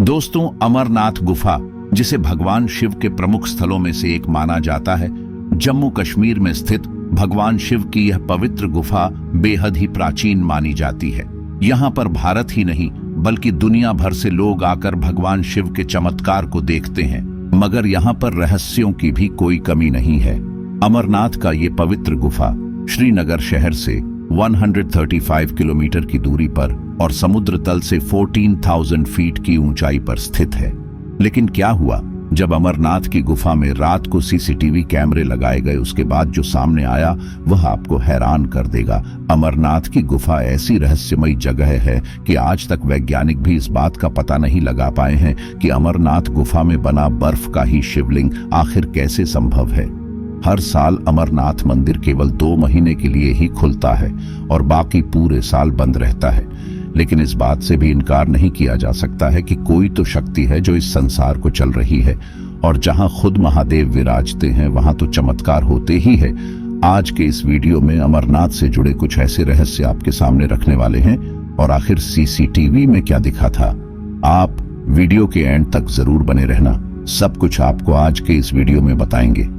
दोस्तों, अमरनाथ गुफा, जिसे भगवान शिव के प्रमुख स्थलों में से एक माना जाता है, जम्मू कश्मीर में स्थित भगवान शिव की यह पवित्र गुफा बेहद ही प्राचीन मानी जाती है। यहाँ पर भारत ही नहीं बल्कि दुनिया भर से लोग आकर भगवान शिव के चमत्कार को देखते हैं। मगर यहाँ पर रहस्यों की भी कोई कमी नहीं है। अमरनाथ का ये पवित्र गुफा श्रीनगर शहर से 135 किलोमीटर की दूरी पर और समुद्र तल से 14,000 फीट की ऊंचाई पर स्थित है। लेकिन क्या हुआ जब अमरनाथ की गुफा में रात को सीसीटीवी कैमरे लगाए गए, उसके बाद जो सामने आया वह आपको हैरान कर देगा। अमरनाथ की गुफा ऐसी रहस्यमयी जगह है कि आज तक वैज्ञानिक भी इस बात का पता नहीं लगा पाए हैं कि अमरनाथ गुफा में बना बर्फ का ही शिवलिंग आखिर कैसे संभव है। हर साल अमरनाथ मंदिर केवल 2 महीने के लिए ही खुलता है और बाकी पूरे साल बंद रहता है। लेकिन इस बात से भी इनकार नहीं किया जा सकता है कि कोई तो शक्ति है जो इस संसार को चल रही है, और जहां खुद महादेव विराजते हैं वहां तो चमत्कार होते ही है। आज के इस वीडियो में अमरनाथ से जुड़े कुछ ऐसे रहस्य आपके सामने रखने वाले हैं, और आखिर सीसीटीवी में क्या दिखा था। आप वीडियो के एंड तक जरूर बने रहना, सब कुछ आपको आज के इस वीडियो में बताएंगे।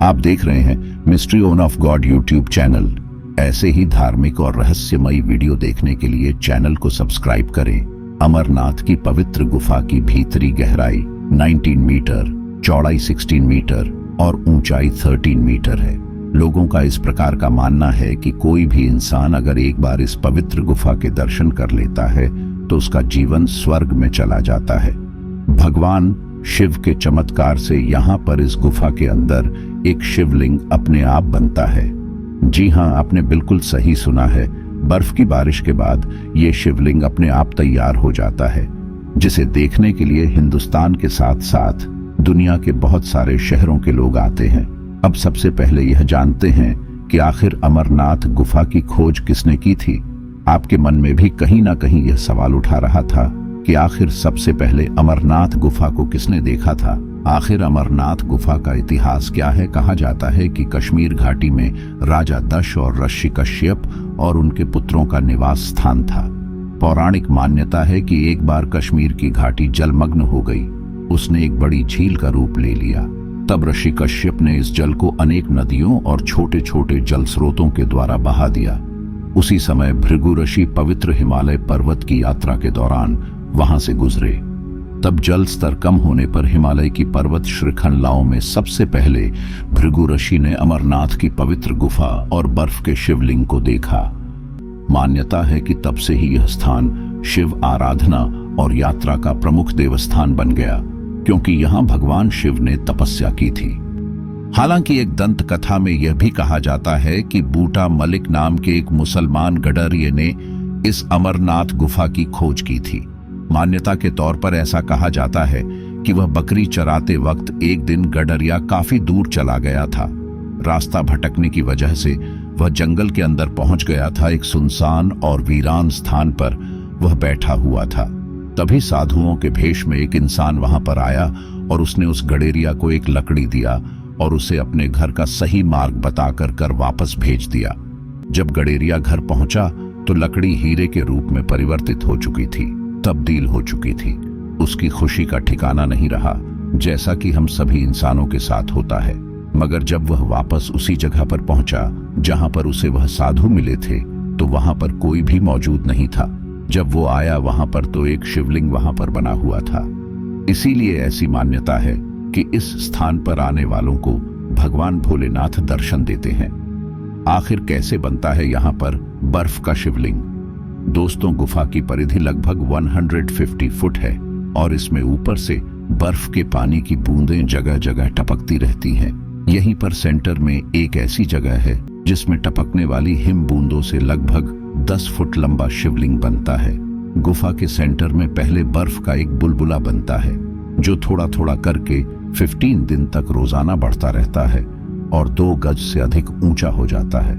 आप देख रहे हैं mystery own of God YouTube channel. ऐसे ही धार्मिक और रहस्यमयी वीडियो देखने के लिए चैनल को सब्सक्राइब करें। अमरनाथ की पवित्र गुफा की भीतरी गहराई 19 मीटर, चौड़ाई 16 मीटर और ऊंचाई 13 मीटर है। लोगों का इस प्रकार का मानना है कि कोई भी इंसान अगर एक बार इस पवित्र गुफा के दर्शन कर लेता है तो उसका जीवन स्वर्ग में चला जाता है। भगवान शिव के चमत्कार से यहाँ पर इस गुफा के अंदर एक शिवलिंग अपने आप बनता है। जी हाँ, आपने बिल्कुल सही सुना है। बर्फ की बारिश के बाद ये शिवलिंग अपने आप तैयार हो जाता है, जिसे देखने के लिए हिंदुस्तान के साथ साथ दुनिया के बहुत सारे शहरों के लोग आते हैं। अब सबसे पहले यह जानते हैं कि आखिर अमरनाथ गुफा की खोज किसने की थी। आपके मन में भी कहीं ना कहीं यह सवाल उठा रहा था कि आखिर सबसे पहले अमरनाथ गुफा को किसने देखा था। आखिर अमरनाथ गुफा का इतिहास क्या है। कहा जाता है कि कश्मीर घाटी में राजा दक्ष और ऋषि कश्यप और उनके पुत्रों का निवास स्थान था। पौराणिक मान्यता है कि एक बार कश्मीर की घाटी जलमग्न हो गई, उसने एक बड़ी झील का रूप ले लिया। तब ऋषि कश्यप ने इस जल को अनेक नदियों और छोटे छोटे जल स्रोतों के द्वारा बहा दिया। उसी समय भृगु ऋषि पवित्र हिमालय पर्वत की यात्रा के दौरान वहां से गुजरे। तब जल स्तर कम होने पर हिमालय की पर्वत श्रृंखलाओं में सबसे पहले भृगु ऋषि ने अमरनाथ की पवित्र गुफा और बर्फ के शिवलिंग को देखा। मान्यता है कि तब से ही यह स्थान शिव आराधना और यात्रा का प्रमुख देवस्थान बन गया, क्योंकि यहाँ भगवान शिव ने तपस्या की थी। हालांकि एक दंत कथा में यह भी कहा जाता है कि बूटा मलिक नाम के एक मुसलमान गडरिये ने इस अमरनाथ गुफा की खोज की थी। मान्यता के तौर पर ऐसा कहा जाता है कि वह बकरी चराते वक्त एक दिन गडरिया काफी दूर चला गया था। रास्ता भटकने की वजह से वह जंगल के अंदर पहुंच गया था। एक सुनसान और वीरान स्थान पर वह बैठा हुआ था। तभी साधुओं के भेष में एक इंसान वहां पर आया और उसने उस गडेरिया को एक लकड़ी दिया और उसे अपने घर का सही मार्ग बताकर कर वापस भेज दिया। जब गडेरिया घर पहुंचा तो लकड़ी हीरे के रूप में परिवर्तित हो चुकी थी, तब्दील हो चुकी थी। उसकी खुशी का ठिकाना नहीं रहा, जैसा कि हम सभी इंसानों के साथ होता है। मगर जब वह वापस उसी जगह पर पहुंचा जहां पर उसे वह साधु मिले थे, तो वहां पर कोई भी मौजूद नहीं था। जब वो आया वहां पर तो एक शिवलिंग वहां पर बना हुआ था। इसीलिए ऐसी मान्यता है कि इस स्थान पर आने वालों को भगवान भोलेनाथ दर्शन देते हैं। आखिर कैसे बनता है यहाँ पर बर्फ का शिवलिंग। दोस्तों, गुफा की परिधि लगभग 150 फुट है और इसमें ऊपर से बर्फ के पानी की बूंदें जगह जगह टपकती रहती हैं। यहीं पर सेंटर में एक ऐसी जगह है जिसमें टपकने वाली हिम बूंदों से लगभग 10 फुट लंबा शिवलिंग बनता है। गुफा के सेंटर में पहले बर्फ का एक बुलबुला बनता है जो थोड़ा थोड़ा करके 15 दिन तक रोजाना बढ़ता रहता है और 2 गज से अधिक ऊंचा हो जाता है।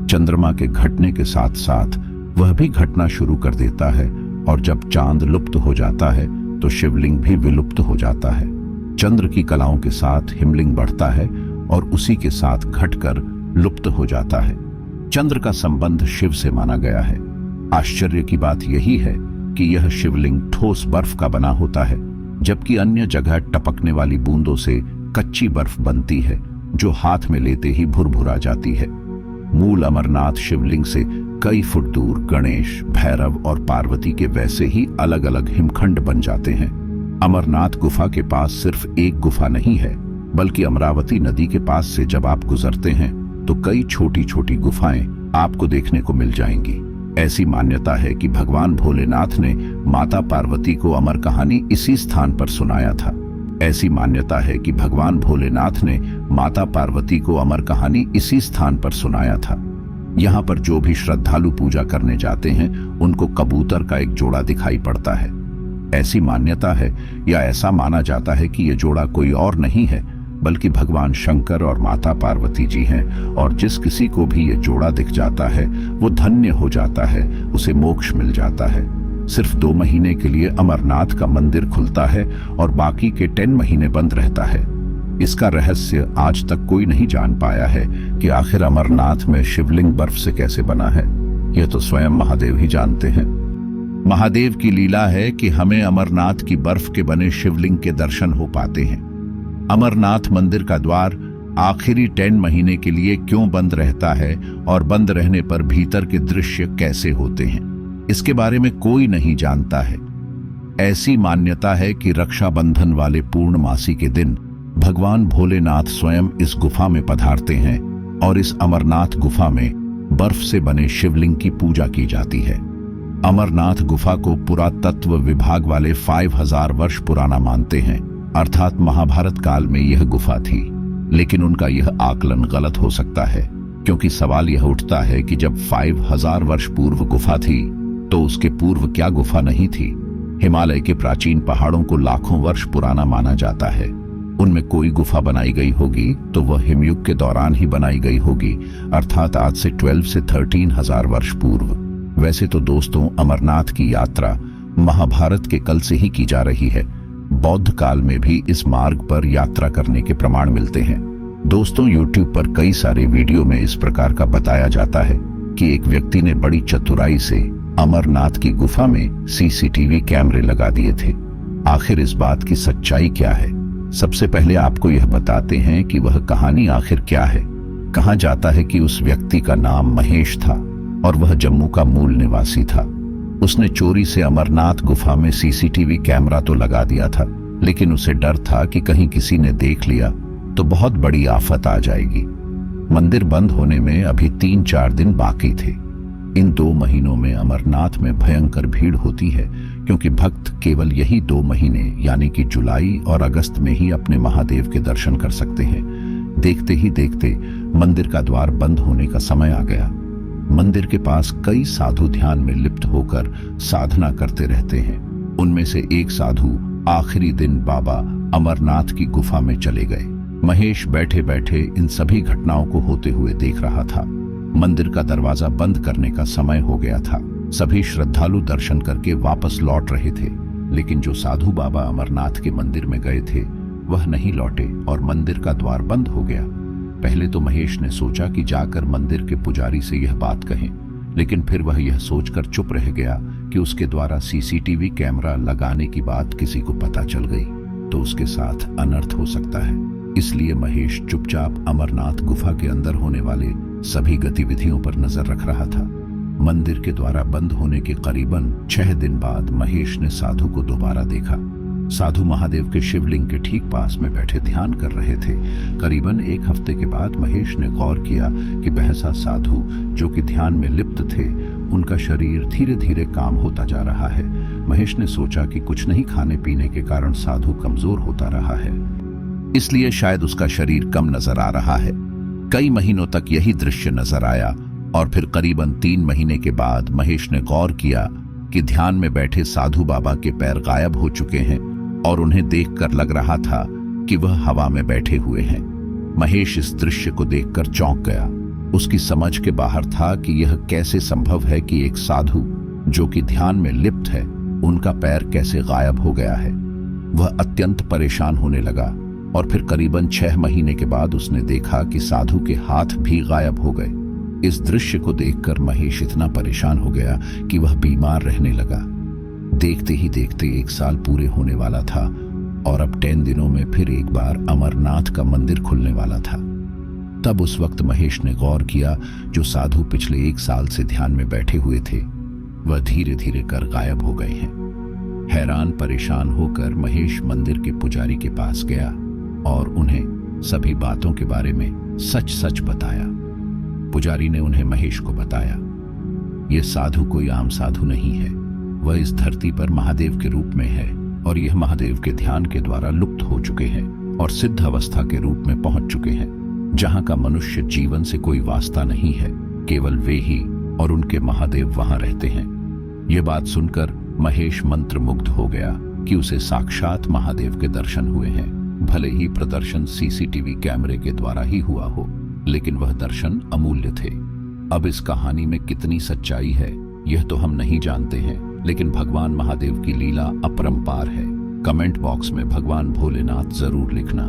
चंद्रमा के घटने के साथ साथ वह भी घटना शुरू कर देता है और जब चांद लुप्त हो जाता है तो शिवलिंग भी विलुप्त हो जाता है। चंद्र की कलाओं के साथ हिमलिंग बढ़ता है और उसी के साथ घटकर लुप्त हो जाता है। चंद्र का संबंध शिव से माना गया है। आश्चर्य की बात यही है कि यह शिवलिंग ठोस बर्फ का बना होता है, जबकि अन्य जगह टपकने वाली बूंदों से कच्ची बर्फ बनती है जो हाथ में लेते ही भुरभुरा जाती है। मूल अमरनाथ शिवलिंग से कई फुट दूर गणेश, भैरव और पार्वती के वैसे ही अलग अलग हिमखंड बन जाते हैं। अमरनाथ गुफा के पास सिर्फ एक गुफा नहीं है, बल्कि अमरावती नदी के पास से जब आप गुजरते हैं तो कई छोटी छोटी गुफाएं आपको देखने को मिल जाएंगी। ऐसी मान्यता है कि भगवान भोलेनाथ ने माता पार्वती को अमर कहानी इसी स्थान पर सुनाया था। ऐसी मान्यता है कि भगवान भोलेनाथ ने माता पार्वती को अमर कहानी इसी स्थान पर सुनाया था। यहाँ पर जो भी श्रद्धालु पूजा करने जाते हैं उनको कबूतर का एक जोड़ा दिखाई पड़ता है। ऐसी मान्यता है या ऐसा माना जाता है कि यह जोड़ा कोई और नहीं है बल्कि भगवान शंकर और माता पार्वती जी हैं, और जिस किसी को भी ये जोड़ा दिख जाता है वो धन्य हो जाता है, उसे मोक्ष मिल जाता है। सिर्फ 2 महीने के लिए अमरनाथ का मंदिर खुलता है और बाकी के 10 महीने बंद रहता है। इसका रहस्य आज तक कोई नहीं जान पाया है कि आखिर अमरनाथ में शिवलिंग बर्फ से कैसे बना है। यह तो स्वयं महादेव ही जानते हैं। महादेव की लीला है कि हमें अमरनाथ की बर्फ के बने शिवलिंग के दर्शन हो पाते हैं। अमरनाथ मंदिर का द्वार आखिरी 10 महीने के लिए क्यों बंद रहता है और बंद रहने पर भीतर के दृश्य कैसे होते हैं, इसके बारे में कोई नहीं जानता है। ऐसी मान्यता है कि रक्षाबंधन वाले पूर्णमासी के दिन भगवान भोलेनाथ स्वयं इस गुफा में पधारते हैं और इस अमरनाथ गुफा में बर्फ से बने शिवलिंग की पूजा की जाती है। अमरनाथ गुफा को पुरातत्व विभाग वाले 5000 वर्ष पुराना मानते हैं, अर्थात महाभारत काल में यह गुफा थी। लेकिन उनका यह आकलन गलत हो सकता है, क्योंकि सवाल यह उठता है कि जब 5000 वर्ष पूर्व गुफा थी तो उसके पूर्व क्या गुफा नहीं थी। हिमालय के प्राचीन पहाड़ों को लाखों वर्ष पुराना माना जाता है। उनमें कोई गुफा बनाई गई होगी तो वह हिमयुग के दौरान ही बनाई गई होगी, अर्थात आज से 12 से 13,000 वर्ष पूर्व। वैसे तो दोस्तों, अमरनाथ की यात्रा महाभारत के कल से ही की जा रही है। बौद्ध काल में भी इस मार्ग पर यात्रा करने के प्रमाण मिलते हैं। दोस्तों, YouTube पर कई सारे वीडियो में इस प्रकार का बताया जाता है कि एक व्यक्ति ने बड़ी चतुराई से अमरनाथ की गुफा में CCTV कैमरे लगा दिए थे। आखिर इस बात की सच्चाई क्या है? सबसे पहले आपको यह बताते हैं कि वह कहानी आखिर क्या है। कहा जाता है कि उस व्यक्ति का नाम महेश था और वह जम्मू का मूल निवासी था। उसने चोरी से अमरनाथ गुफा में CCTV कैमरा तो लगा दिया था, लेकिन उसे डर था कि कहीं किसी ने देख लिया तो बहुत बड़ी आफत आ जाएगी। मंदिर बंद होने में अभी 3-4 दिन बाकी थे। इन 2 महीनों में अमरनाथ में भयंकर भीड़ होती है, क्योंकि भक्त केवल यही 2 महीने यानी कि जुलाई और अगस्त में ही अपने महादेव के दर्शन कर सकते हैं। देखते ही देखते मंदिर का द्वार बंद होने का समय आ गया। मंदिर के पास कई साधु ध्यान में लिप्त होकर साधना करते रहते हैं। उनमें से एक साधु आखिरी दिन बाबा अमरनाथ की गुफा में चले गए। महेश बैठे बैठे इन सभी घटनाओं को होते हुए देख रहा था। मंदिर का दरवाजा बंद करने का समय हो गया था। सभी श्रद्धालु दर्शन करके वापस लौट रहे थे, लेकिन जो साधु बाबा अमरनाथ के मंदिर में गए थे वह नहीं लौटे और मंदिर का द्वार बंद हो गया। पहले तो महेश ने सोचा कि जाकर मंदिर के पुजारी से यह बात कहें, लेकिन फिर वह यह सोचकर चुप रह गया कि उसके द्वारा CCTV कैमरा लगाने की बात किसी को पता चल गई तो उसके साथ अनर्थ हो सकता है। इसलिए महेश चुपचाप अमरनाथ गुफा के अंदर होने वाले सभी गतिविधियों पर नजर रख रहा था। मंदिर के द्वारा बंद होने के करीबन 6 दिन बाद महेश ने साधु को दोबारा देखा। साधु महादेव के शिवलिंग के ठीक पास में बैठे ध्यान कर रहे थे। करीबन 1 हफ्ते के बाद महेश ने गौर किया कि बहसा साधु जो कि ध्यान में लिप्त थे, उनका शरीर धीरे धीरे काम होता जा रहा है। महेश ने सोचा कि कुछ नहीं खाने पीने के कारण साधु कमजोर होता रहा है, इसलिए शायद उसका शरीर कम नजर आ रहा है। कई महीनों तक यही दृश्य नजर आया और फिर करीबन 3 महीने के बाद महेश ने गौर किया कि ध्यान में बैठे साधु बाबा के पैर गायब हो चुके हैं और उन्हें देखकर लग रहा था कि वह हवा में बैठे हुए हैं। महेश इस दृश्य को देखकर चौंक गया। उसकी समझ के बाहर था कि यह कैसे संभव है कि एक साधु जो कि ध्यान में लिप्त है, उनका पैर कैसे गायब हो गया है। वह अत्यंत परेशान होने लगा और फिर करीबन 6 महीने के बाद उसने देखा कि साधु के हाथ भी गायब हो गए। इस दृश्य को देखकर महेश इतना परेशान हो गया कि वह बीमार रहने लगा। देखते ही देखते 1 साल पूरे होने वाला था और अब 10 दिनों में फिर एक बार अमरनाथ का मंदिर खुलने वाला था। तब उस वक्त महेश ने गौर किया, जो साधु पिछले 1 साल से ध्यान में बैठे हुए थे वह धीरे धीरे कर गायब हो गए हैं। हैरान परेशान होकर महेश मंदिर के पुजारी के पास गया और उन्हें सभी बातों के बारे में सच सच बताया। पुजारी ने उन्हें महेश को बताया, यह साधु कोई आम साधु नहीं है, वह इस धरती पर महादेव के रूप में है और यह महादेव के ध्यान के द्वारा लुप्त हो चुके हैं और सिद्ध अवस्था के रूप में पहुंच चुके हैं, जहां का मनुष्य जीवन से कोई वास्ता नहीं है, केवल वे ही और उनके महादेव वहां रहते हैं। ये बात सुनकर महेश मंत्रमुग्ध हो गया कि उसे साक्षात महादेव के दर्शन हुए हैं। भले ही प्रदर्शन सीसीटीवी कैमरे के द्वारा ही हुआ हो, लेकिन वह दर्शन अमूल्य थे। अब इस कहानी में कितनी सच्चाई है यह तो हम नहीं जानते हैं, लेकिन भगवान महादेव की लीला अपरंपार है। कमेंट बॉक्स में भगवान भोलेनाथ जरूर लिखना।